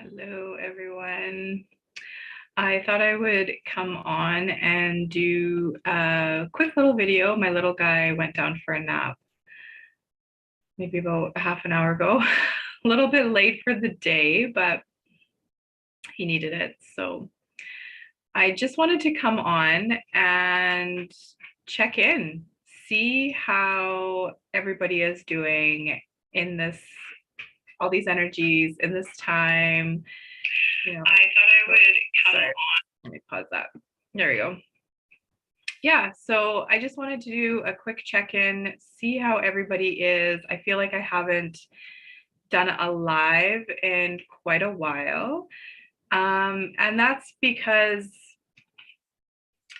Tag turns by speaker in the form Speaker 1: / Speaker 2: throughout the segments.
Speaker 1: Hello, everyone. I thought I would come on and do a quick little video. My little guy went down for a nap maybe about a half an hour ago. A little bit late for the day, but he needed it. So I just wanted to come on and check in, see how everybody is doing in this, all these energies in this time. I thought I would come on. Let me pause that. There we go. Yeah, so I just wanted to do a quick check-in, see how everybody is. I feel like I haven't done a live in quite a while. And that's because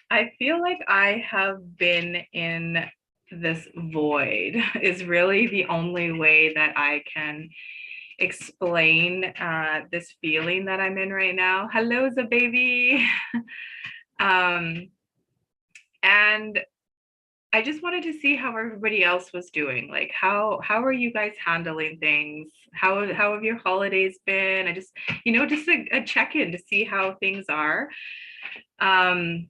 Speaker 1: I feel like I have been in this void is really the only way that I can explain this feeling that I'm in right now. Hello, the baby. And I just wanted to see how everybody else was doing. Like, how are you guys handling things? How have your holidays been? I just, just a check-in to see how things are. I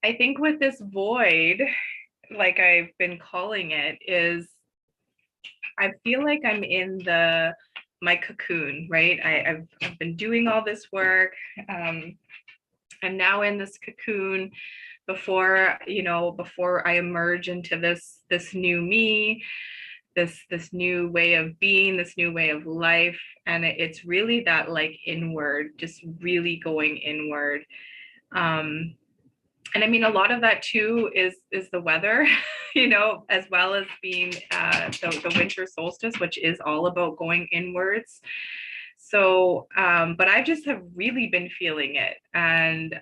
Speaker 1: think with this void, like I've been calling it, is I feel like I'm in my cocoon, right? I've been doing all this work. I'm now in this cocoon before I emerge into this new me, this new way of being, this new way of life. And it's really that like inward, just really going inward. And I mean, a lot of that too is the weather, as well as being the winter solstice, which is all about going inwards. So, but I just have really been feeling it. And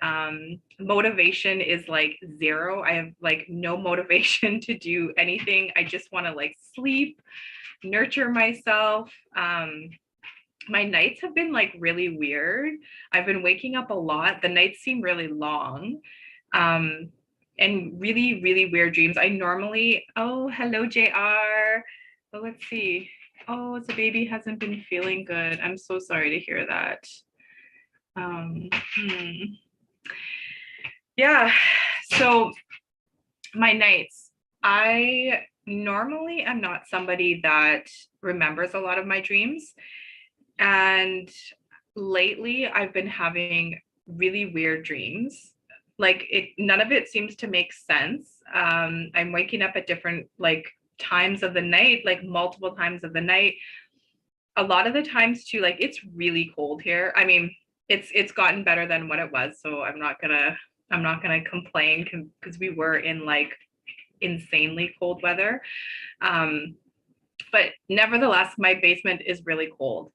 Speaker 1: motivation is like zero. I have like no motivation to do anything. I just want to like sleep, nurture myself. My nights have been like really weird. I've been waking up a lot. The nights seem really long. And really, really weird dreams. I normally, oh, hello, JR. Well, let's see. Oh, the baby hasn't been feeling good. I'm so sorry to hear that. Yeah, so my nights, I normally am not somebody that remembers a lot of my dreams. And lately I've been having really weird dreams. Like none of it seems to make sense. I'm waking up at different like times of the night, like multiple times of the night. A lot of the times too, like it's really cold here. I mean, it's gotten better than what it was, so I'm not gonna complain because we were in like insanely cold weather. But nevertheless, my basement is really cold.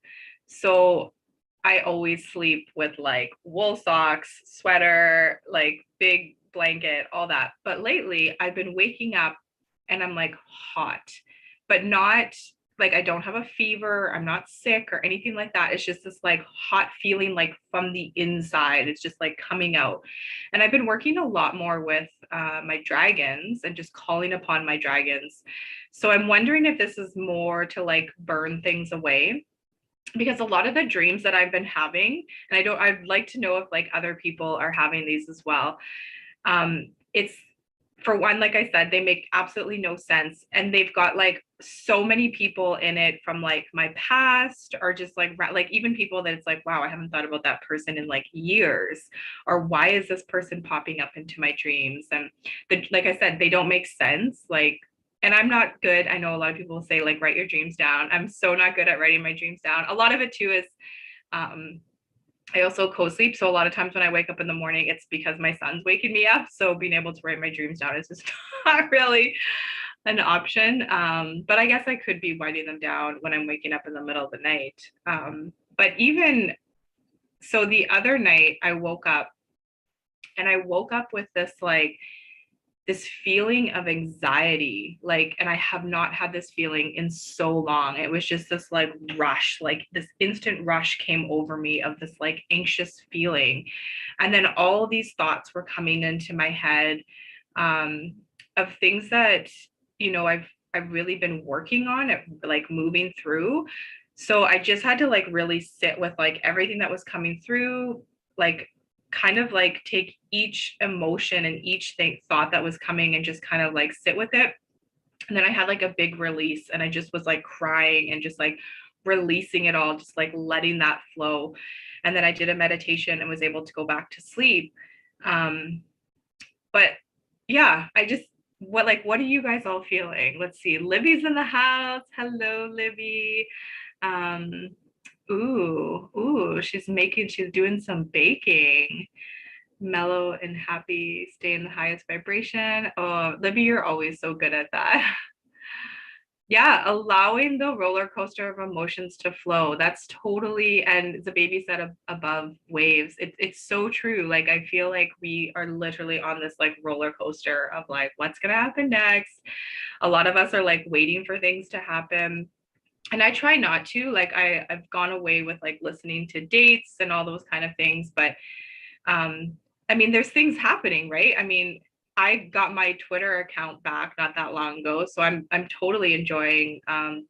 Speaker 1: So I always sleep with like wool socks, sweater, like big blanket, all that. But lately I've been waking up and I'm like hot, but not like I don't have a fever, I'm not sick or anything like that. It's just this like hot feeling like from the inside. It's just like coming out. And I've been working a lot more with my dragons and just calling upon my dragons. So I'm wondering if this is more to like burn things away, because a lot of the dreams that I've been having, and I'd like to know if like other people are having these as well. It's, for one, like I said, they make absolutely no sense. And they've got like so many people in it from like my past, or just like even people that it's like, wow, I haven't thought about that person in like years. Or why is this person popping up into my dreams? And like I said, they don't make sense. Like, and I'm not good. I know a lot of people say like, write your dreams down. I'm so not good at writing my dreams down. A lot of it too is, I also co-sleep. So a lot of times when I wake up in the morning, it's because my son's waking me up. So being able to write my dreams down is just not really an option. But I guess I could be writing them down when I'm waking up in the middle of the night. But even so, the other night I woke up with this feeling of anxiety, like, and I have not had this feeling in so long. It was just this like rush, like this instant rush came over me of this like anxious feeling. And then all these thoughts were coming into my head, of things that, I've really been working on it, like moving through. So I just had to like really sit with like everything that was coming through, like kind of like take each emotion and each thought that was coming and just kind of like sit with it. And then I had like a big release and I just was like crying and just like releasing it all, just like letting that flow. And then I did a meditation and was able to go back to sleep. Um, but yeah, I just, what are you guys all feeling? Let's see. Libby's in the house. Hello, Libby. Um, she's doing some baking. Mellow and happy, stay in the highest vibration. Oh, Libby, you're always so good at that. Yeah, allowing the roller coaster of emotions to flow. That's totally, and the baby said above waves. It's so true. Like, I feel like we are literally on this like roller coaster of like, what's going to happen next? A lot of us are like waiting for things to happen. And I try not to, like, I've gone away with like listening to dates and all those kind of things. But um, I mean, there's things happening, right? I mean, I got my Twitter account back not that long ago, so I'm totally enjoying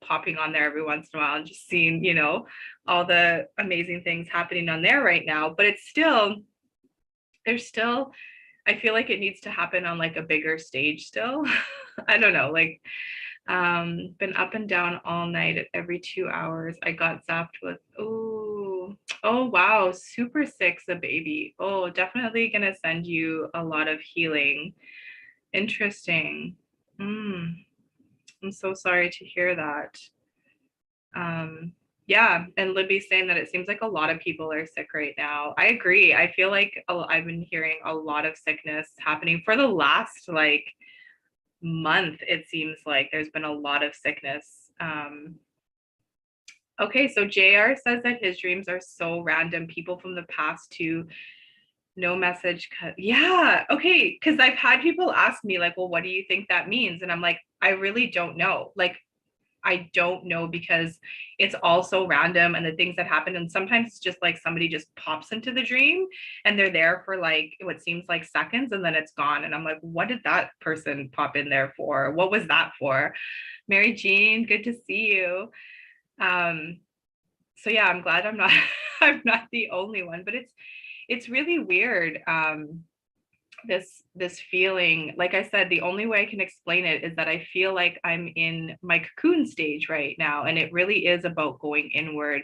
Speaker 1: popping on there every once in a while and just seeing, all the amazing things happening on there right now. But it's still, there's still, I feel like it needs to happen on like a bigger stage still. I don't know, like been up and down all night at every 2 hours. I got zapped with, oh wow, super sick's a baby. Oh, definitely gonna send you a lot of healing. Interesting. I'm so sorry to hear that. Yeah, and Libby's saying that it seems like a lot of people are sick right now. I agree. I feel like I've been hearing a lot of sickness happening for the last like month. It seems like there's been a lot of sickness. Okay, so JR says that his dreams are so random. People from the past too. No message. Yeah, okay, because I've had people ask me like, well, what do you think that means? And I'm like, I really don't know. Like, I don't know, because it's all so random and the things that happen. And sometimes it's just like somebody just pops into the dream and they're there for like what seems like seconds and then it's gone. And I'm like, what did that person pop in there for? What was that for? Mary Jean, good to see you. So yeah, I'm glad I'm not I'm not the only one, but it's really weird. This feeling, like I said, the only way I can explain it is that I feel like I'm in my cocoon stage right now, and it really is about going inward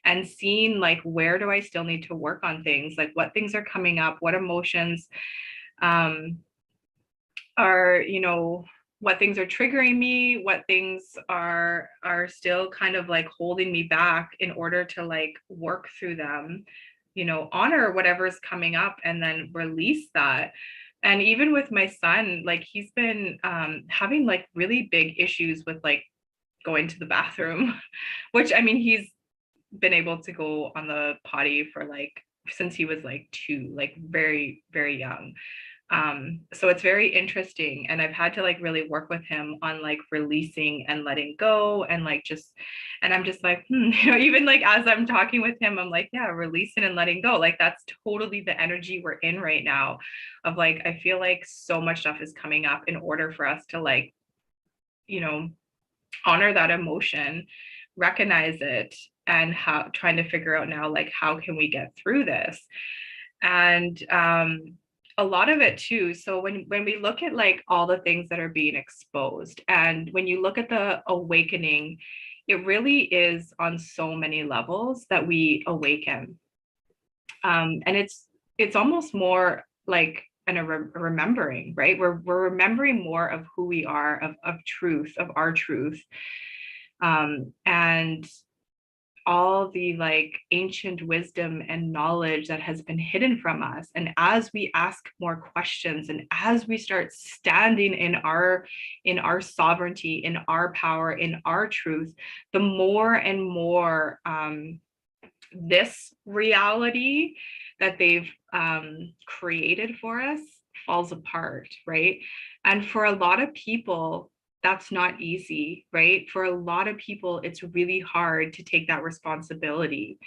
Speaker 1: and seeing like, where do I still need to work on things, like what things are coming up, what emotions are, what things are triggering me, what things are still kind of like holding me back, in order to like work through them, honor whatever's coming up and then release that. And even with my son, like he's been having like really big issues with like going to the bathroom, which I mean, he's been able to go on the potty for like since he was like 2, like very, very young. So it's very interesting, and I've had to like really work with him on like releasing and letting go, and like just, and I'm just like, even like as I'm talking with him, I'm like, yeah, releasing and letting go. Like that's totally the energy we're in right now, of like, I feel like so much stuff is coming up in order for us to like, you know honor that emotion, recognize it, and how trying to figure out now, like, how can we get through this? And a lot of it too. So when we look at like all the things that are being exposed, and when you look at the awakening, it really is on so many levels that we awaken. And it's almost more like a remembering, right? We're remembering more of who we are, of truth, of our truth, and all the like ancient wisdom and knowledge that has been hidden from us. And as we ask more questions, and as we start standing in our sovereignty, in our power, in our truth, the more and more this reality that they've created for us falls apart, right? And for a lot of people, that's not easy, right? For a lot of people, it's really hard to take that responsibility.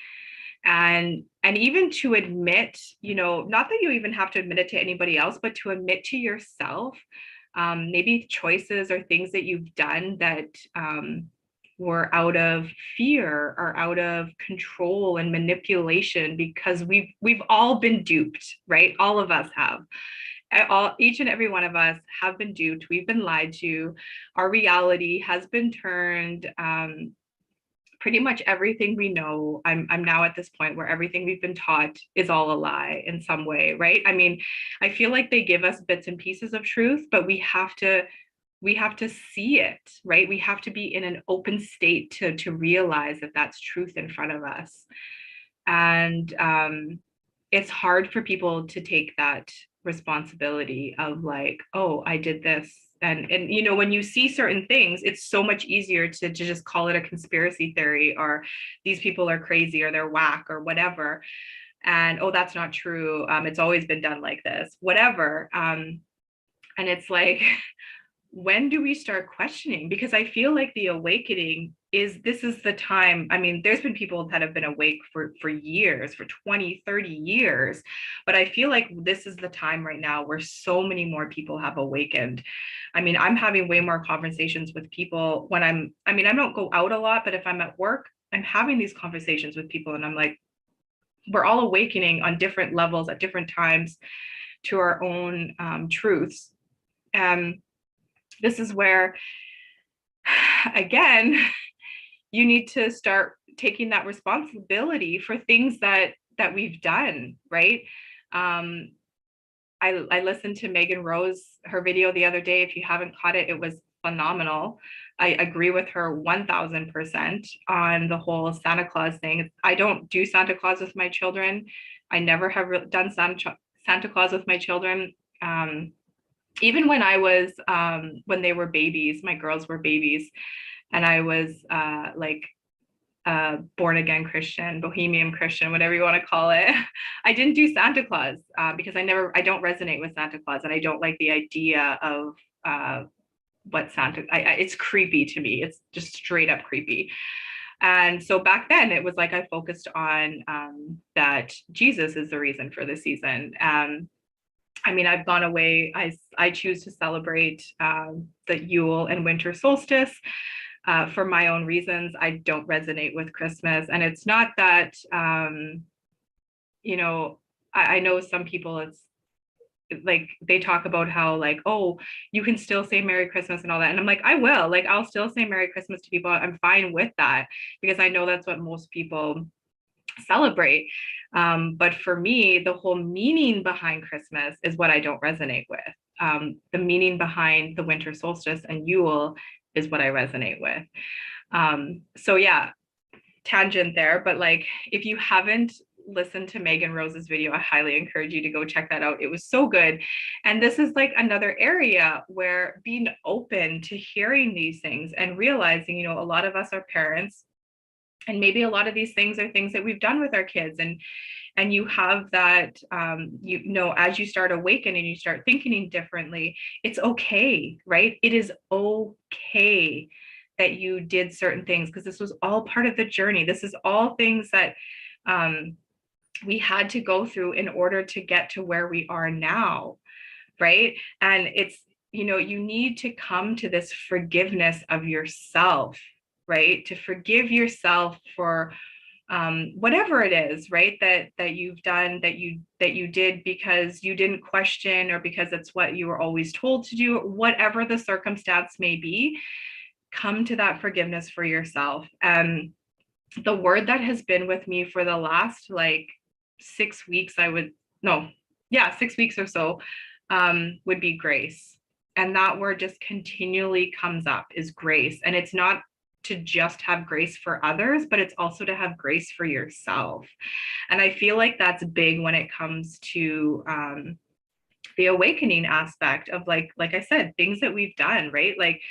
Speaker 1: And even to admit, not that you even have to admit it to anybody else, but to admit to yourself, maybe choices or things that you've done that we're out of fear or out of control and manipulation, because we've all been duped, right? All of us have. Each and every one of us have been duped. We've been lied to. Our reality has been turned. Pretty much everything we know, I'm now at this point where everything we've been taught is all a lie in some way, right? I mean, I feel like they give us bits and pieces of truth, but we have to see it, right? We have to be in an open state to realize that that's truth in front of us. And it's hard for people to take that responsibility of like, oh, I did this. And you know, when you see certain things, it's so much easier to just call it a conspiracy theory, or these people are crazy, or they're whack, or whatever. And oh, that's not true. It's always been done like this, whatever. And it's like, when do we start questioning? Because I feel like the awakening this is the time. I mean, there's been people that have been awake for years, for 20, 30 years, but I feel like this is the time right now where so many more people have awakened. I mean, I'm having way more conversations with people when I don't go out a lot, but if I'm at work, I'm having these conversations with people, and I'm like, we're all awakening on different levels at different times to our own truths. This is where, again, you need to start taking that responsibility for things that we've done, right? I listened to Megan Rose, her video the other day. If you haven't caught it, it was phenomenal. I agree with her 1000% on the whole Santa Claus thing. I don't do Santa Claus with my children. I never have done Santa Claus with my children. Even when I was, when they were babies, my girls were babies, and I was like born again Christian, bohemian Christian, whatever you want to call it. I didn't do Santa Claus because I don't resonate with Santa Claus, and I don't like the idea of what Santa, it's creepy to me. It's just straight up creepy. And so back then it was like I focused on that Jesus is the reason for the season. I mean, I've gone away. I choose to celebrate the Yule and winter solstice for my own reasons. I don't resonate with Christmas. And it's not that, you know, I know some people, it's like they talk about how like, oh, you can still say Merry Christmas and all that. And I'm like, I will. Like, I'll still say Merry Christmas to people. I'm fine with that because I know that's what most people celebrate. But for me, the whole meaning behind Christmas is what I don't resonate with. The meaning behind the winter solstice and Yule is what I resonate with. So yeah, tangent there, but like, if you haven't listened to Megan Rose's video, I highly encourage you to go check that out. It was so good. And this is like another area where being open to hearing these things and realizing, you know, a lot of us are parents, and maybe a lot of these things are things that we've done with our kids, and you have that, you know, as you start awakening, you start thinking differently, it's okay, right? It is okay that you did certain things, because this was all part of the journey. This is all things that we had to go through in order to get to where we are now, right? And it's, you know, you need to come to this forgiveness of yourself, right? To forgive yourself for whatever it is, right? That you've done, that you did because you didn't question, or because it's what you were always told to do, whatever the circumstance may be. Come to that forgiveness for yourself. The word that has been with me for the last like 6 weeks, 6 weeks or so, would be grace. And that word just continually comes up, is grace. And it's not to just have grace for others, but it's also to have grace for yourself. And I feel like that's big when it comes to the awakening aspect of like I said, things that we've done, right? Like,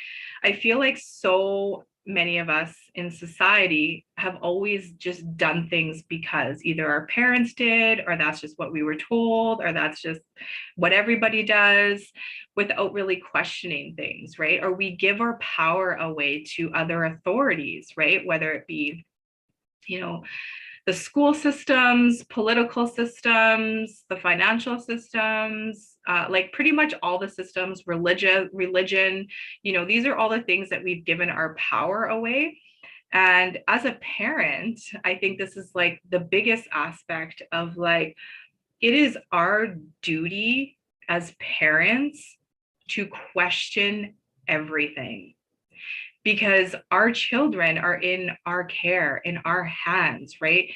Speaker 1: I feel like so many of us in society have always just done things because either our parents did, or that's just what we were told, or that's just what everybody does, without really questioning things, right? Or we give our power away to other authorities, right? Whether it be, you know, the school systems, political systems, the financial systems, like pretty much all the systems, religion, you know, these are all the things that we've given our power away. And as a parent, I think this is like the biggest aspect of like, it is our duty as parents to question everything, because our children are in our care, in our hands, right?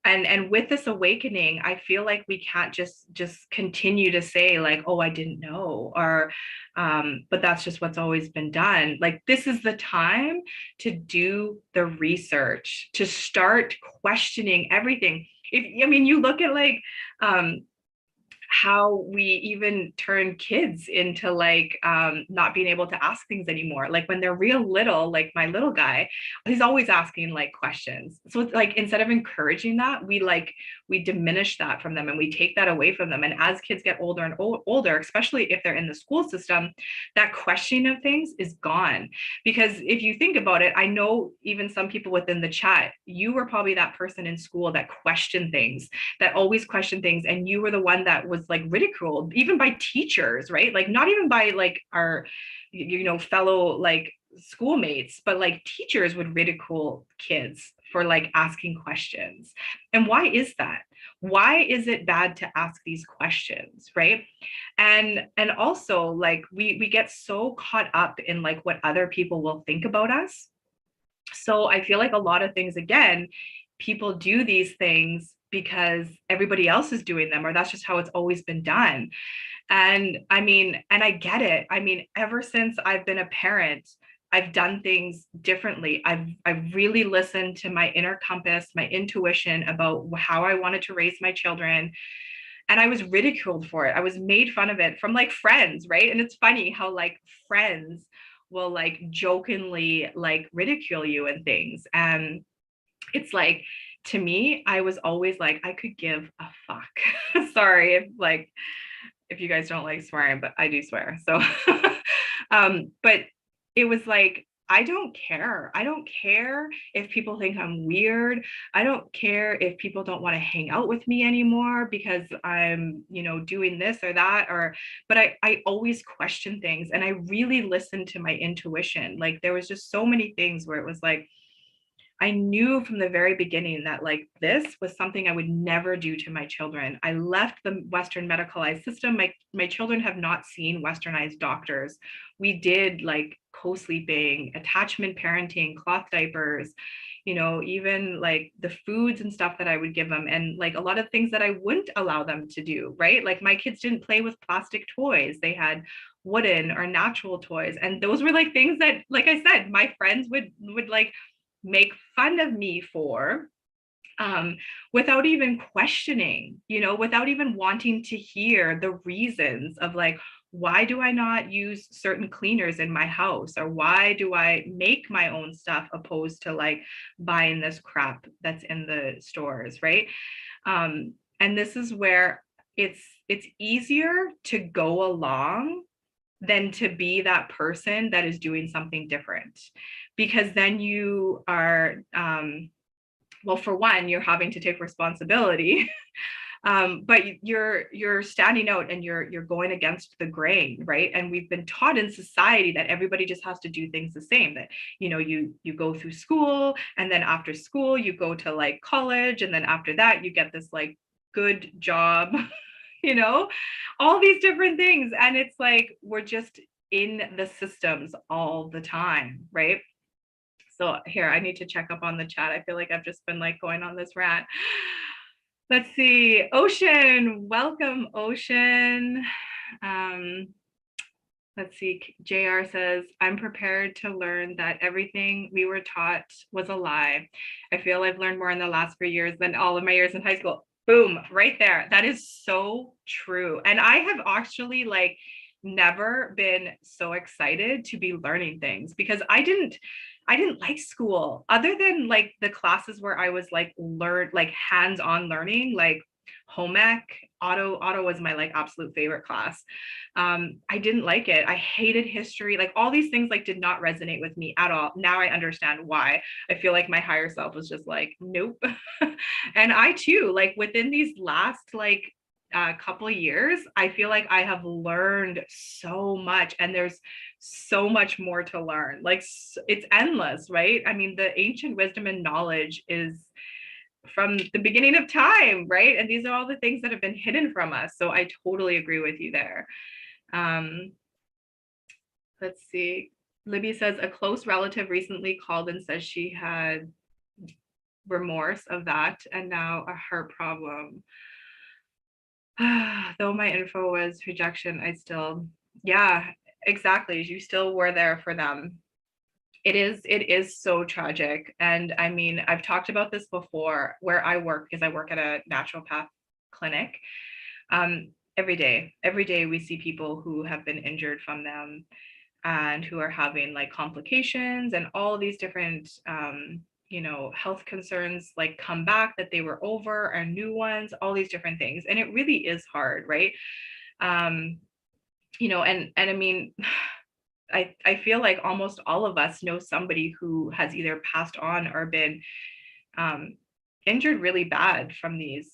Speaker 1: And with this awakening, I feel like we can't just continue to say like, oh, I didn't know, or but that's just what's always been done. Like, this is the time to do the research, to start questioning everything. If I mean, you look at like how we even turn kids into like not being able to ask things anymore. Like when they're real little, like my little guy, he's always asking like questions. So it's like, instead of encouraging that, we diminish that from them and we take that away from them. And as kids get older and older, especially if they're in the school system, that questioning of things is gone. Because if you think about it, I know even some people within the chat, you were probably that person in school that questioned things, that always questioned things, and you were the one that was like ridiculed even by teachers, right? Like not even by like our fellow like schoolmates, but like teachers would ridicule kids for like asking questions. And why is that? Why is it bad to ask these questions, right? And also like we get so caught up in like what other people will think about us. So I feel like a lot of things, again, people do these things because everybody else is doing them, or that's just how it's always been done. And I mean, and I get it. I mean, ever since I've been a parent, I've done things differently. I've really listened to my inner compass, my intuition about how I wanted to raise my children. And I was ridiculed for it. I was made fun of it from like friends, right? And it's funny how like friends will like jokingly like ridicule you and things. And it's like, to me, I was always like, I could give a fuck. Sorry if you guys don't like swearing, but I do swear. So but it was like, I don't care. I don't care if people think I'm weird. I don't care if people don't want to hang out with me anymore because I'm, doing this or that, but I always question things, and I really listened to my intuition. Like there was just so many things where it was like, I knew from the very beginning that like this was something I would never do to my children. I left the Western medicalized system. My children have not seen Westernized doctors. We did like co-sleeping, attachment parenting, cloth diapers, even like the foods and stuff that I would give them, and like a lot of things that I wouldn't allow them to do, right? Like my kids didn't play with plastic toys. They had wooden or natural toys. And those were like things that, like I said, my friends would like make fun of me for, without even questioning, without even wanting to hear the reasons of like, why do I not use certain cleaners in my house? Or why do I make my own stuff opposed to like buying this crap that's in the stores, right? And this is where it's easier to go along than to be that person that is doing something different, because then you are well, for one, you're having to take responsibility. But you're standing out and you're going against the grain, right? And we've been taught in society that everybody just has to do things the same, that you go through school, and then after school you go to like college, and then after that you get this like good job, all these different things. And it's like, we're just in the systems all the time, right? So here, I need to check up on the chat. I feel like I've just been like going on this rant. Let's see. Ocean, welcome, Ocean. Let's see. JR says, I'm prepared to learn that everything we were taught was a lie. I feel I've learned more in the last 3 years than all of my years in high school. Boom, right there. That is so true. And I have actually like never been so excited to be learning things, because I didn't like school, other than like the classes where I was like hands-on learning, like home ec. Auto was my like absolute favorite class. I didn't like it. I hated history. Like all these things like did not resonate with me at all. Now I understand why. I feel like my higher self was just like, nope. And I too, like within these last like couple of years, I feel like I have learned so much, and there's so much more to learn. Like it's endless, right? I mean, the ancient wisdom and knowledge is from the beginning of time, right? And these are all the things that have been hidden from us. So I totally agree with you there. Let's see. Libby says a close relative recently called and says she had remorse of that and now a heart problem. Though my info was rejection, I still, yeah, exactly. You still were there for them. It is so tragic. And I mean, I've talked about this before where I work, because I work at a naturopath clinic. Every day we see people who have been injured from them and who are having like complications and all these different health concerns like come back that they were over, and new ones, all these different things. And it really is hard, right? And I mean, I feel like almost all of us know somebody who has either passed on or been injured really bad from these.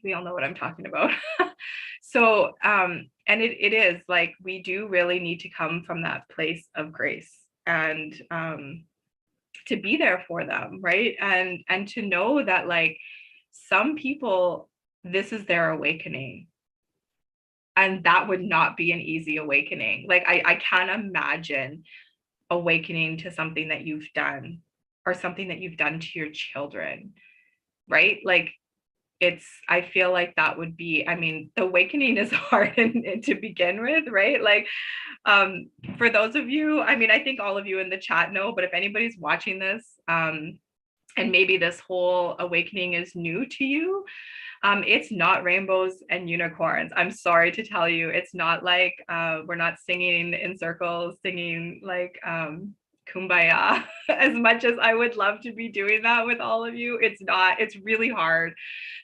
Speaker 1: We all know what I'm talking about. So, and it is like, we do really need to come from that place of grace and to be there for them, right? And to know that like some people, this is their awakening. And that would not be an easy awakening. Like I can't imagine awakening to something that you've done or something that you've done to your children, right? Like I feel like that would be, I mean, the awakening is hard to begin with, right? Like for those of you, I mean, I think all of you in the chat know, but if anybody's watching this and maybe this whole awakening is new to you, it's not rainbows and unicorns. I'm sorry to tell you, it's not like we're not singing in circles, singing like kumbaya. As much as I would love to be doing that with all of you, it's not. It's really hard.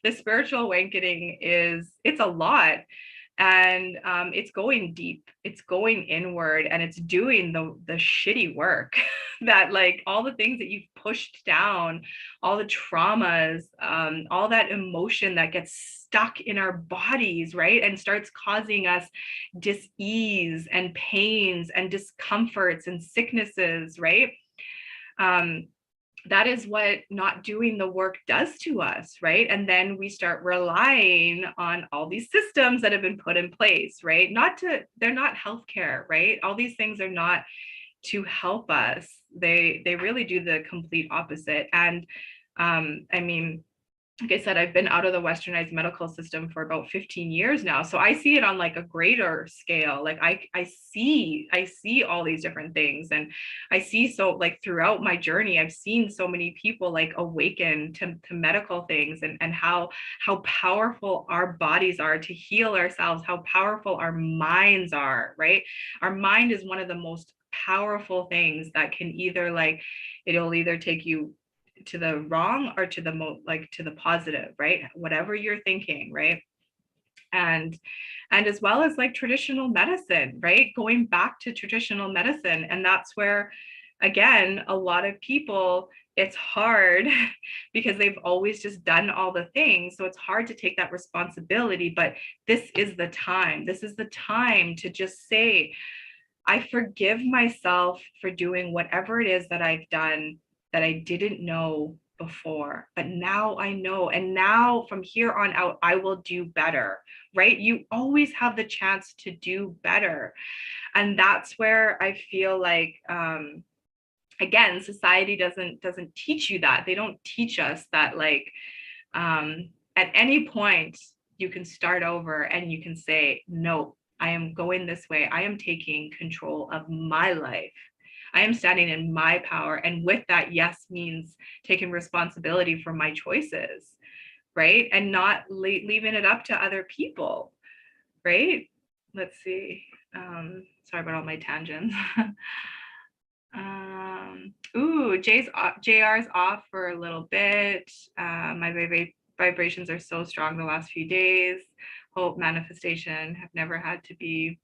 Speaker 1: The spiritual awakening it's a lot. And it's going deep, it's going inward, and it's doing the shitty work that like all the things that you've pushed down, all the traumas, all that emotion that gets stuck in our bodies, right? And starts causing us dis-ease and pains and discomforts and sicknesses, right? That is what not doing the work does to us, right? And then we start relying on all these systems that have been put in place, right? They're not healthcare, right? All these things are not to help us. They really do the complete opposite. And I mean, like I said, I've been out of the westernized medical system for about 15 years now. So I see it on like a greater scale. Like I see all these different things. And I see, so like throughout my journey, I've seen so many people like awaken to medical things, and how powerful our bodies are to heal ourselves, how powerful our minds are, right? Our mind is one of the most powerful things that can it'll either take you to the wrong or to the positive, right? Whatever you're thinking, right? And as well as like traditional medicine, right? Going back to traditional medicine. And that's where, again, a lot of people, it's hard because they've always just done all the things. So it's hard to take that responsibility. But this is the time. This is the time to just say, I forgive myself for doing whatever it is that I've done that I didn't know before, but now I know. And now from here on out, I will do better, right? You always have the chance to do better. And that's where I feel like, again, society doesn't teach you that. They don't teach us that like, at any point you can start over and you can say, no, I am going this way. I am taking control of my life. I am standing in my power. And with that, yes, means taking responsibility for my choices, right? And not leaving it up to other people, right? Let's see. Sorry about all my tangents. JR's off for a little bit. My vibrations are so strong the last few days. Hope, manifestation, have never had to be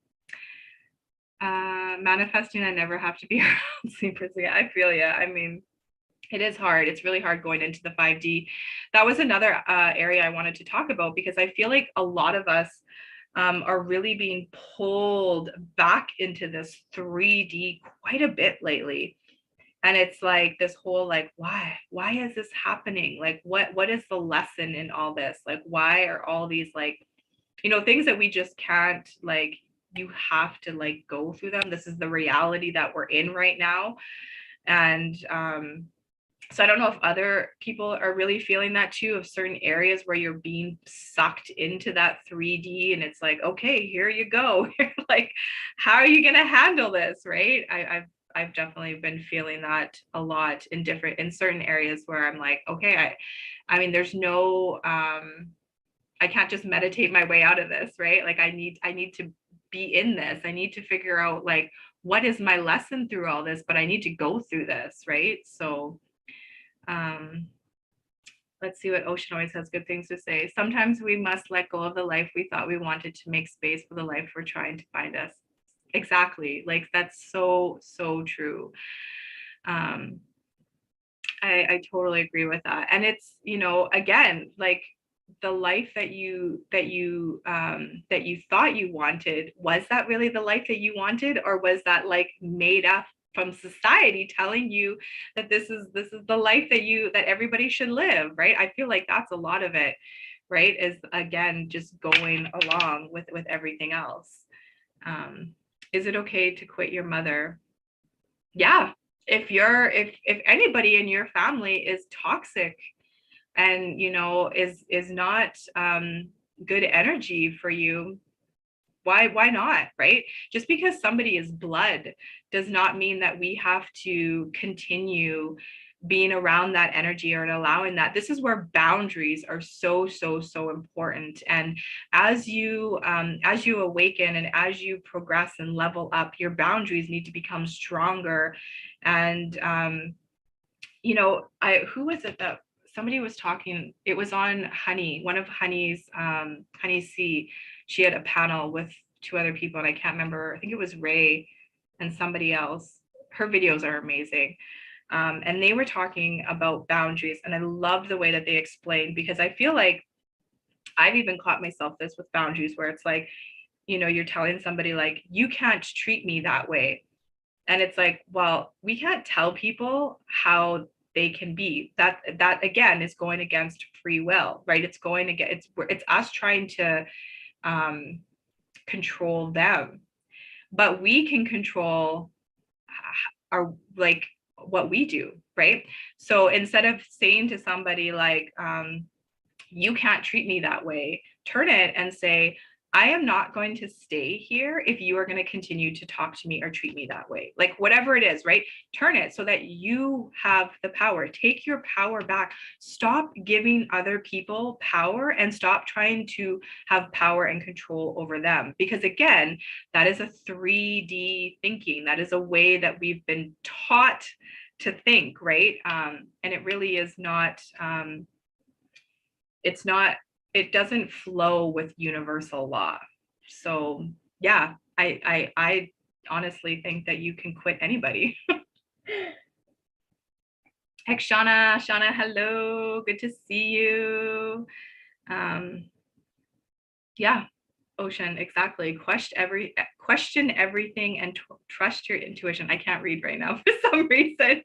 Speaker 1: manifesting. I never have to be around sleepers again. I feel ya. I mean, It is hard. It's really hard going into the 5D. That was another area I wanted to talk about, because I feel like a lot of us are really being pulled back into this 3D quite a bit lately. And it's like this whole like, why is this happening? Like, what is the lesson in all this? Like, why are all these like, things that we just can't, like, you have to like go through them. This is the reality that we're in right now. And so I don't know if other people are really feeling that too, of certain areas where you're being sucked into that 3D, and it's like, okay, here you go. Like, how are you going to handle this? Right. I've definitely been feeling that a lot in certain areas where I'm like, okay, I mean, there's no, I can't just meditate my way out of this, right? Like I need to be in this. I need to figure out like, what is my lesson through all this, but I need to go through this. Right. So, let's see what Ocean always has good things to say. Sometimes we must let go of the life we thought we wanted to make space for the life we're trying to find us. Exactly. Like that's so true. I totally agree with that. And it's, again, like the life that you thought you wanted, was that really the life that you wanted, or was that like made up from society telling you that this is the life that everybody should live, right? I feel like that's a lot of it, right? Is again just going along with everything else. Is it okay to quit your mother? Yeah. If anybody in your family is toxic and is not good energy for you, why not, right? Just because somebody is blood does not mean that we have to continue being around that energy or allowing that. This is where boundaries are so important. And as you awaken and as you progress and level up, your boundaries need to become stronger. And who was it that somebody was talking, it was on Honey, one of Honey's Honey C. She had a panel with two other people, and I can't remember, I think it was Ray and somebody else. Her videos are amazing. And they were talking about boundaries, and I love the way that they explained, because I feel like I've even caught myself this with boundaries, where it's like, you're telling somebody like, you can't treat me that way. And it's like, well, we can't tell people how they can be. That again is going against free will, right? It's going against, it's us trying to control them, but we can control our, like, what we do, right? So instead of saying to somebody like, you can't treat me that way, turn it and say, I am not going to stay here if you are going to continue to talk to me or treat me that way. Like whatever it is, right? Turn it so that you have the power. Take your power back. Stop giving other people power and stop trying to have power and control over them. Because again, that is a 3D thinking. That is a way that we've been taught to think, right? And it really is not, it's not, it doesn't flow with universal law. So yeah, I honestly think that you can quit anybody. Heck, Shauna, hello, good to see you. Yeah, Ocean, exactly. Question everything and trust your intuition. I can't read right now for some reason.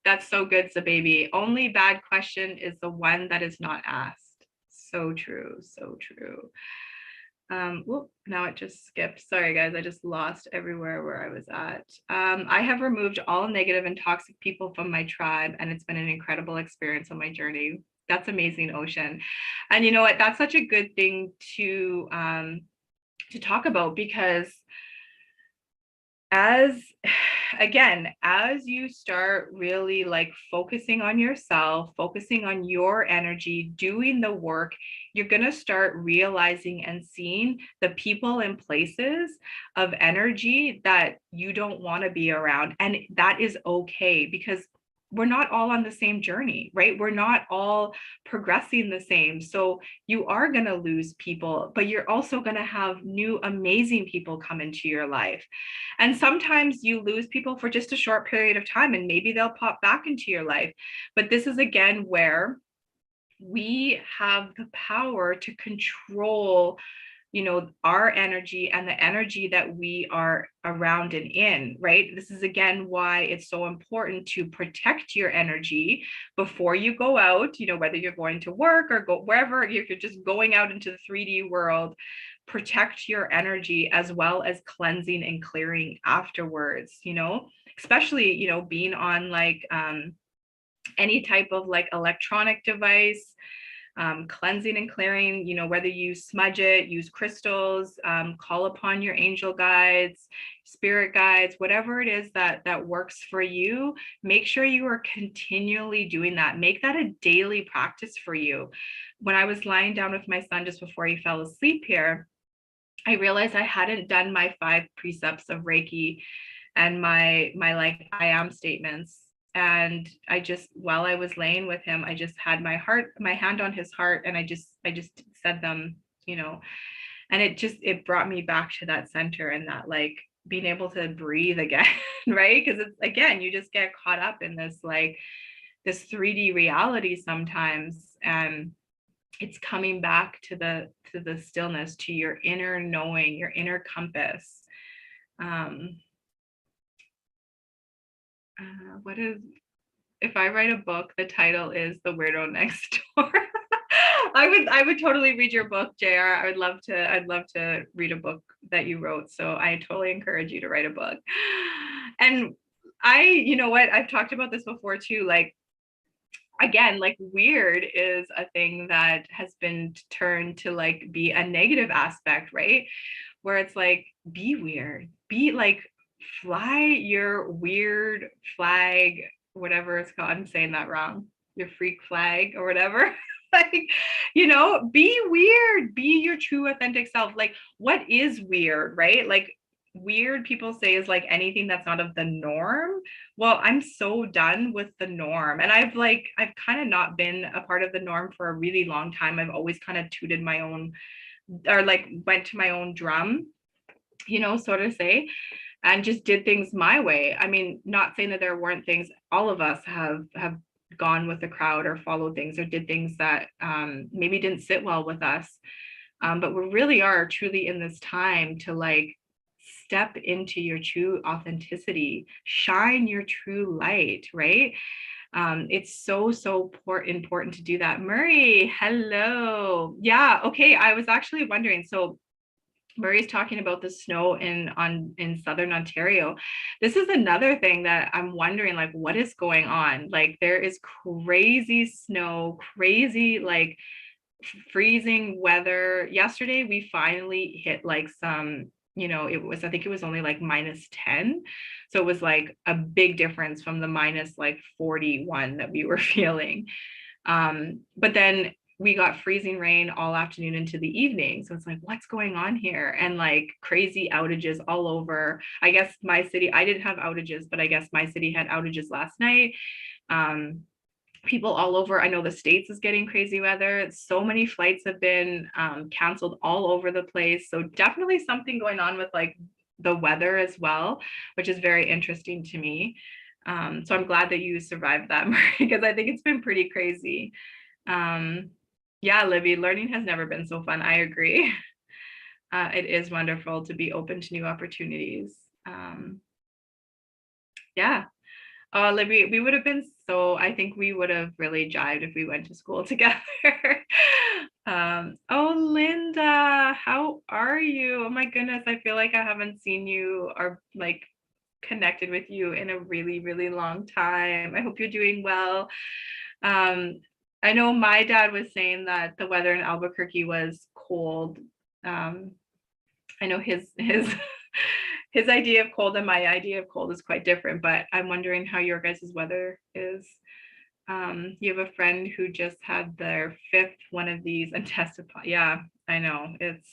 Speaker 1: That's so good, Zababy. Only bad question is the one that is not asked. So true, so true. Whoop, now it just skipped. Sorry, guys, I just lost everywhere where I was at. I have removed all negative and toxic people from my tribe, and it's been an incredible experience on my journey. That's amazing, Ocean. And you know what? That's such a good thing to talk about, because as you start really like focusing on yourself, focusing on your energy, doing the work, you're going to start realizing and seeing the people and places of energy that you don't want to be around. And that is okay, because we're not all on the same journey, right? We're not all progressing the same. So you are going to lose people, but you're also going to have new amazing people come into your life. And sometimes you lose people for just a short period of time, and maybe they'll pop back into your life. But this is again where we have the power to control, our energy and the energy that we are around and in, right? This is again why it's so important to protect your energy before you go out, whether you're going to work or go wherever, if you're just going out into the 3D world, protect your energy as well as cleansing and clearing afterwards, especially, being on like any type of like electronic device, cleansing and clearing, whether you smudge it, use crystals, call upon your angel guides, spirit guides, whatever it is that works for you. Make sure you are continually doing that. Make that a daily practice for you. When I was lying down with my son just before he fell asleep here, I realized I hadn't done my 5 precepts of Reiki and my like I am statements. And I just, while I was laying with him, I just had my hand on his heart, and I just said them, and it brought me back to that center and that like being able to breathe again, right? Because it's again, you just get caught up in this like this 3D reality sometimes, and it's coming back to the stillness, to your inner knowing, your inner compass. What is, if I write a book, the title is The Weirdo Next Door. I would totally read your book, JR. I'd love to read a book that you wrote. So I totally encourage you to write a book. And you know what, I've talked about this before too, like again, like weird is a thing that has been turned to like be a negative aspect, right? Where it's like, be weird, be like, fly your weird flag, whatever it's called. I'm saying that wrong. Your freak flag or whatever. Like, be weird, be your true authentic self. Like, what is weird, right? Like, weird, people say, is like anything that's not of the norm. Well, I'm so done with the norm. And I've kind of not been a part of the norm for a really long time. I've always kind of tooted my own, or like went to my own drum, so to say, and just did things my way. I mean, not saying that there weren't things, all of us have gone with the crowd or followed things or did things that maybe didn't sit well with us. But we really are truly in this time to like step into your true authenticity, shine your true light, right? It's so important to do that. Murray, hello. Yeah, okay. I was actually wondering, so Murray's talking about the snow in southern Ontario. This is another thing that I'm wondering, like, what is going on? Like, there is crazy snow, crazy like freezing weather. Yesterday we finally hit like some, I think it was only like -10. So it was like a big difference from the minus like 41 that we were feeling. But then we got freezing rain all afternoon into the evening. So it's like, what's going on here? And like crazy outages all over. I guess my city, I didn't have outages, but I guess my city had outages last night. People all over, I know the States is getting crazy weather. So many flights have been canceled all over the place. So definitely something going on with like the weather as well, which is very interesting to me. So I'm glad that you survived that, because I think it's been pretty crazy. Yeah, Libby, learning has never been so fun. I agree. It is wonderful to be open to new opportunities. Yeah. Libby, we would have been I think we would have really jived if we went to school together. Oh, Linda, how are you? Oh my goodness, I feel like I haven't seen you or like connected with you in a really long time. I hope you're doing well. I know my dad was saying that the weather in Albuquerque was cold. I know his his idea of cold and my idea of cold is quite different, but I'm wondering how your guys' weather is. You have a friend who just had their 5th one of these and tested. Yeah, I know, it's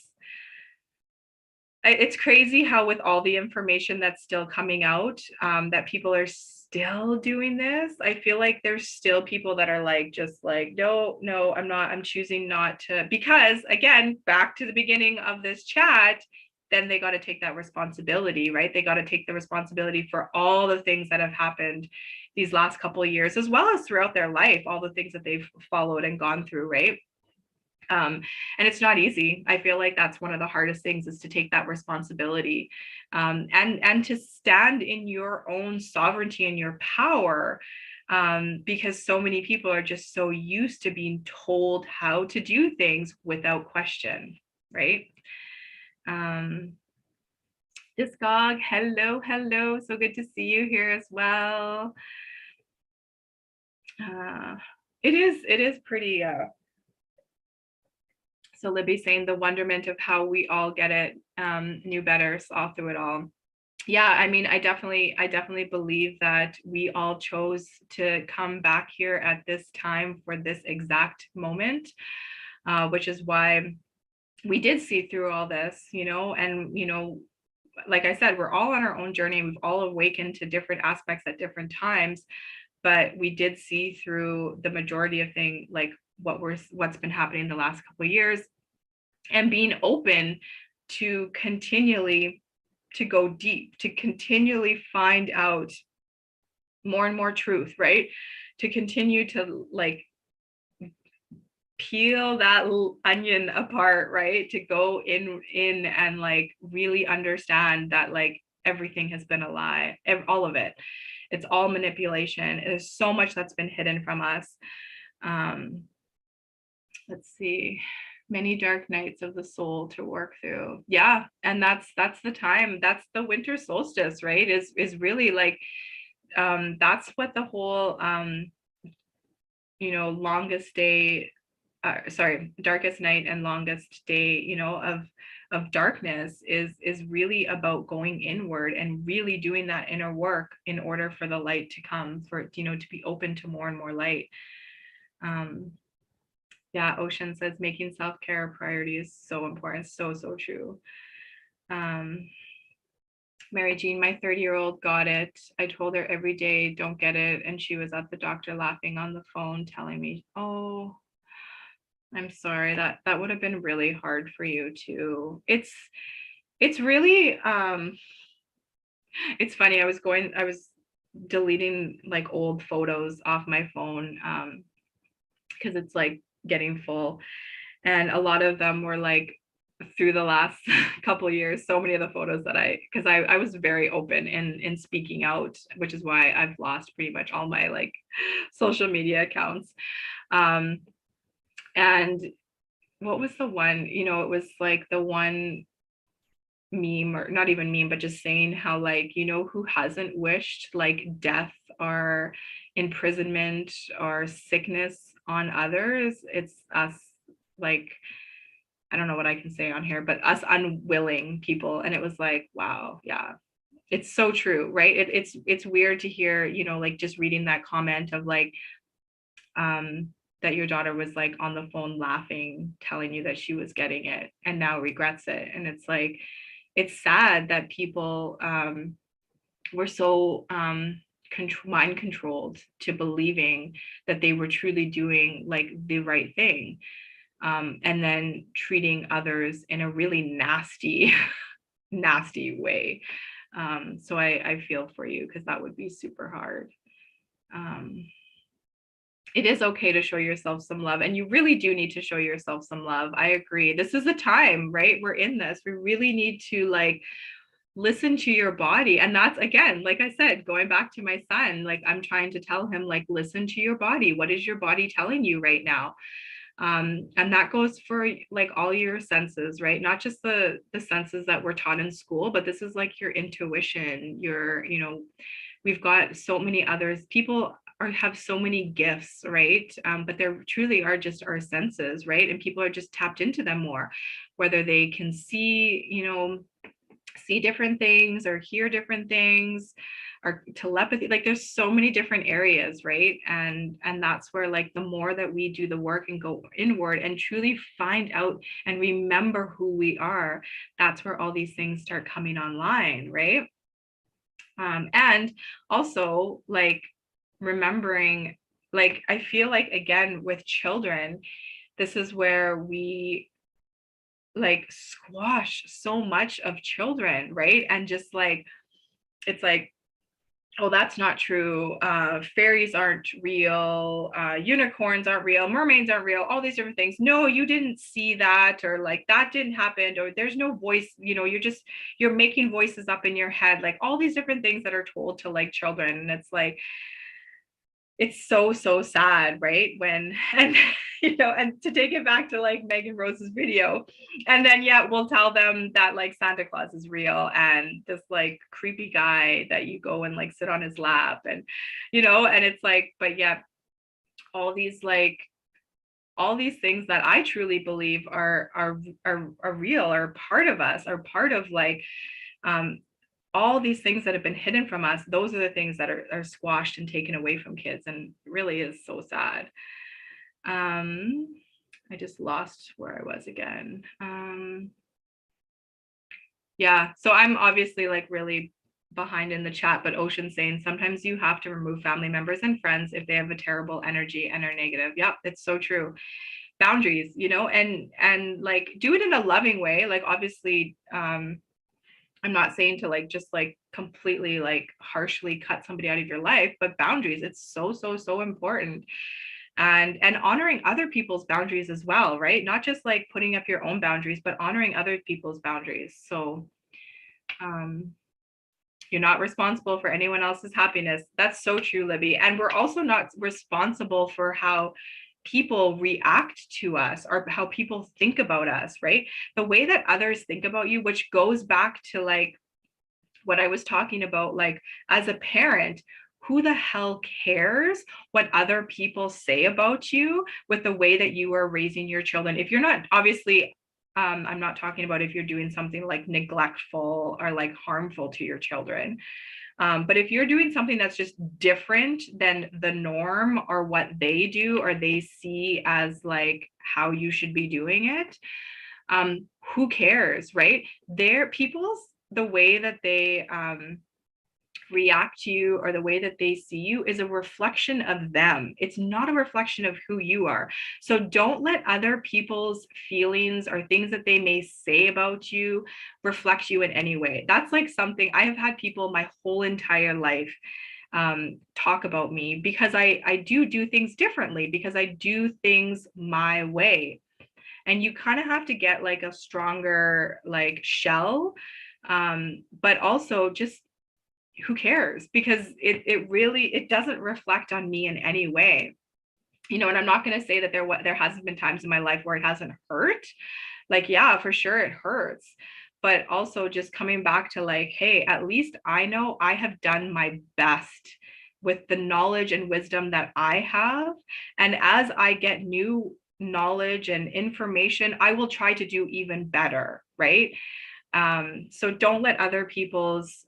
Speaker 1: it's crazy how with all the information that's still coming out, that people are still doing this. I feel like there's still people that are like, just like, no, I'm choosing not to, because again, back to the beginning of this chat, then they got to take that responsibility, right? They got to take the responsibility for all the things that have happened these last couple of years, as well as throughout their life, all the things that they've followed and gone through, right? And it's not easy. I feel like that's one of the hardest things, is to take that responsibility, and to stand in your own sovereignty and your power, because so many people are just so used to being told how to do things without question, right? Discog, hello, so good to see you here as well. It is pretty so Libby saying the wonderment of how we all get it, knew better, saw through it all. Yeah, I mean, I definitely believe that we all chose to come back here at this time for this exact moment, which is why we did see through all this, and like I said, we're all on our own journey. We've all awakened to different aspects at different times, but we did see through the majority of things, like what's been happening the last couple of years, and being open to continually to go deep, to continually find out more and more truth, right? To continue to like peel that onion apart, right? To go in and like really understand that like everything has been a lie, all of it. It's all manipulation. There's so much that's been hidden from us. Let's see, many dark nights of the soul to work through. Yeah, and that's the time. That's the winter solstice, right? Is really like, that's what the whole longest day, darkest night and longest day, of darkness is really about going inward and really doing that inner work in order for the light to come, for to be open to more and more light. Yeah, Ocean says making self-care a priority is so important. So true. Mary Jean, my 30-year-old got it. I told her every day, don't get it. And she was at the doctor laughing on the phone, telling me, oh, I'm sorry, that would have been really hard for you too. It's really, it's funny. I was deleting like old photos off my phone, because it's like getting full. And a lot of them were like through the last couple of years, so many of the photos that because I was very open in speaking out, which is why I've lost pretty much all my like social media accounts. And what was the one, it was like the one meme, or not even meme, but just saying how like, who hasn't wished like death or imprisonment or sickness on others? It's us, like, I don't know what I can say on here, but us unwilling people. And it was like, wow, yeah, it's so true, right? It's weird to hear, like just reading that comment of like, that your daughter was like on the phone laughing, telling you that she was getting it and now regrets it. And it's like, it's sad that people were so mind controlled to believing that they were truly doing like the right thing, and then treating others in a really nasty nasty way. So I feel for you, because that would be super hard. It is okay to show yourself some love, and you really do need to show yourself some love. I agree. This is a time, right? We're in this. We really need to like listen to your body. And that's, again, like I said, going back to my son, like I'm trying to tell him, like, listen to your body. What is your body telling you right now? And that goes for like all your senses, right? Not just the senses that we're taught in school, but this is like your intuition, we've got so many others. People have so many gifts, right? But there truly are just our senses, right? And people are just tapped into them more, whether they can see see different things or hear different things, or telepathy. Like there's so many different areas, right? And that's where like the more that we do the work and go inward and truly find out and remember who we are, that's where all these things start coming online, right? And also like remembering, like I feel like again with children, this is where we like squash so much of children, right? And just like it's like, oh, that's not true, fairies aren't real, unicorns aren't real, mermaids aren't real, all these different things. No, you didn't see that, or like that didn't happen, or there's no voice, you know, you're making voices up in your head, like all these different things that are told to like children. And it's like, it's so sad, right? When, and you know, and to take it back to like Megan Rose's video, and then yeah, we'll tell them that like Santa Claus is real, and this like creepy guy that you go and like sit on his lap, and you know, and it's like, but yeah, all these like all these things that I truly believe are real, are part of us, are part of like all these things that have been hidden from us. Those are the things that are squashed and taken away from kids, and really is so sad. I just lost where I was again. Yeah, so I'm obviously like really behind in the chat, but Ocean's saying sometimes you have to remove family members and friends if they have a terrible energy and are negative. Yep, it's so true. Boundaries, you know, and like do it in a loving way. Like obviously, I'm not saying to like just like completely like harshly cut somebody out of your life, but boundaries, it's so important. And honoring other people's boundaries as well, right? Not just like putting up your own boundaries, but honoring other people's boundaries. So you're not responsible for anyone else's happiness. That's so true, Libby. And we're also not responsible for how people react to us or how people think about us, right? The way that others think about you, which goes back to like what I was talking about, like as a parent, who the hell cares what other people say about you with the way that you are raising your children? If you're not, obviously, I'm not talking about if you're doing something like neglectful or like harmful to your children. But if you're doing something that's just different than the norm or what they do or they see as like how you should be doing it, who cares, right? The way that they react to you or the way that they see you is a reflection of them. It's not a reflection of who you are. So don't let other people's feelings or things that they may say about you reflect you in any way. That's like something I have had people my whole entire life talk about me because I do things differently, because I do things my way. And you kind of have to get like a stronger like shell, but also just who cares, because it really, it doesn't reflect on me in any way, you know. And I'm not going to say that there hasn't been times in my life where it hasn't hurt. Like yeah, for sure it hurts, but also just coming back to like, hey, at least I know I have done my best with the knowledge and wisdom that I have, and as I get new knowledge and information, I will try to do even better, right? So don't let other people's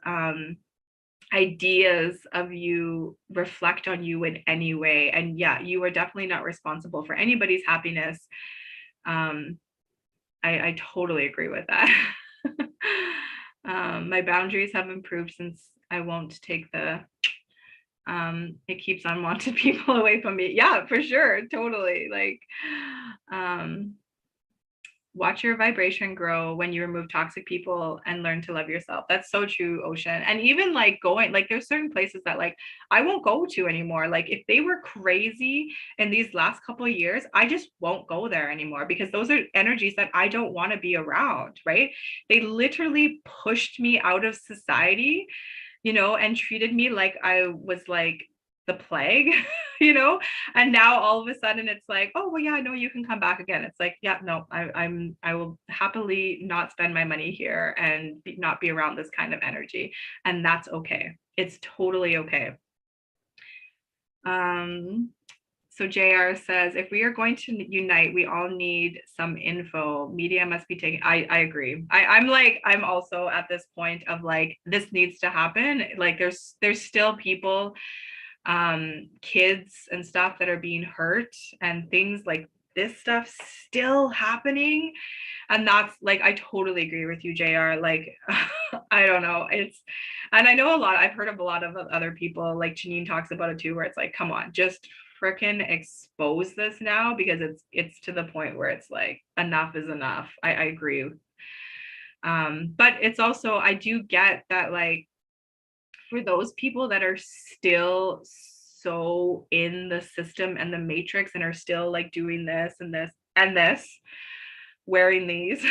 Speaker 1: ideas of you reflect on you in any way. And yeah, you are definitely not responsible for anybody's happiness. I totally agree with that. My boundaries have improved since I won't take the it keeps unwanted people away from me. Yeah, for sure, totally. Like watch your vibration grow when you remove toxic people and learn to love yourself. That's so true, Ocean. And even like going, like there's certain places that like I won't go to anymore. Like if they were crazy in these last couple of years, I just won't go there anymore, because those are energies that I don't want to be around, right? They literally pushed me out of society, you know, and treated me like I was like the plague, you know. And now all of a sudden it's like, oh well, yeah, no, you can come back again. It's like, yeah, no, I will happily not spend my money here and not be around this kind of energy, and that's okay. It's totally okay. So JR says, if we are going to unite, we all need some info. Media must be taken. I agree. I'm also at this point of like, this needs to happen. Like there's still people, kids and stuff that are being hurt and things like this stuff still happening. And that's like, I totally agree with you, JR. Like, I don't know. And I know I've heard of a lot of other people, like Janine talks about it too, where it's like, come on, just freaking expose this now, because it's to the point where it's like, enough is enough. I agree. But it's also, I do get that, like, for those people that are still so in the system and the matrix and are still like doing this and this and this, wearing these,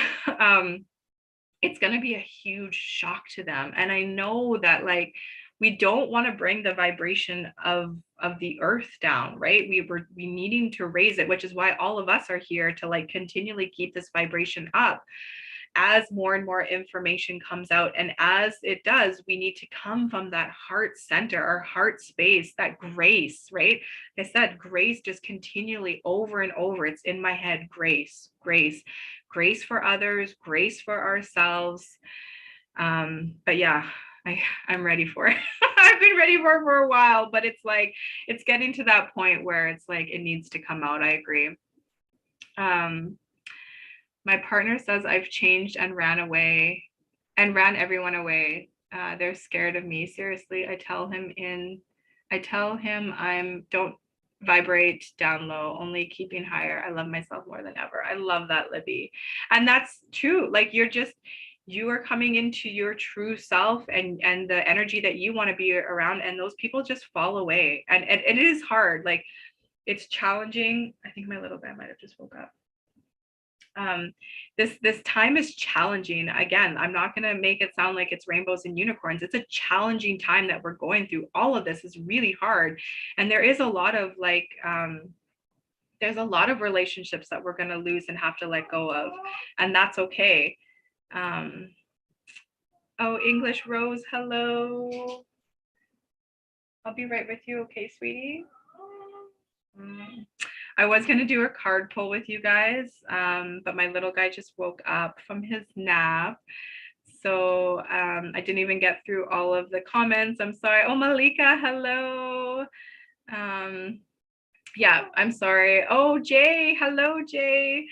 Speaker 1: it's going to be a huge shock to them. And I know that, like, we don't want to bring the vibration of the earth down, right? We needing to raise it, which is why all of us are here to like continually keep this vibration up as more and more information comes out. And as it does, we need to come from that heart center, our heart space, that grace, right? Like I said, grace just continually over and over. It's in my head, grace, grace, grace for others, grace for ourselves. But yeah, I'm ready for it. I've been ready for a while, but it's like, it's getting to that point where it's like, it needs to come out. I agree. My partner says I've changed and ran everyone away. They're scared of me. Seriously, I tell him I'm don't vibrate down low, only keeping higher. I love myself more than ever. I love that, Libby. And that's true. Like, you are coming into your true self and the energy that you want to be around, and those people just fall away. And it is hard. Like, it's challenging. I think my little guy might have just woke up. This time is challenging. Again, I'm not going to make it sound like it's rainbows and unicorns. It's a challenging time that we're going through. All of this is really hard, and there is a lot of like there's a lot of relationships that we're going to lose and have to let go of, and that's okay. Oh, English Rose, hello. I'll be right with you. Okay, sweetie. I was going to do a card pull with you guys, but my little guy just woke up from his nap. So I didn't even get through all of the comments. I'm sorry. Oh, Malika, hello. Yeah, I'm sorry. Oh, Jay, hello, Jay.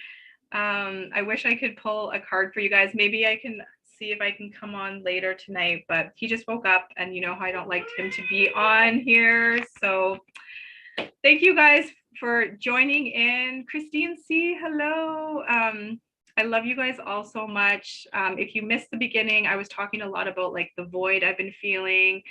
Speaker 1: I wish I could pull a card for you guys. Maybe I can see if I can come on later tonight, but he just woke up, and you know how I don't like him to be on here. So thank you guys for joining in. Christine C, hello. I love you guys all so much. If you missed the beginning, I was talking a lot about like the void I've been feeling,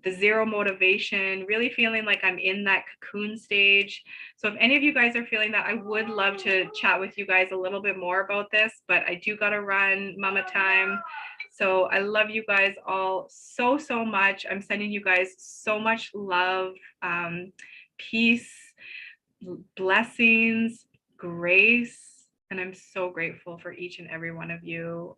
Speaker 1: the zero motivation, really feeling like I'm in that cocoon stage. So if any of you guys are feeling that, I would love to chat with you guys a little bit more about this, but I do gotta run, mama time. So I love you guys all so, so much. I'm sending you guys so much love, peace, blessings, grace, and I'm so grateful for each and every one of you.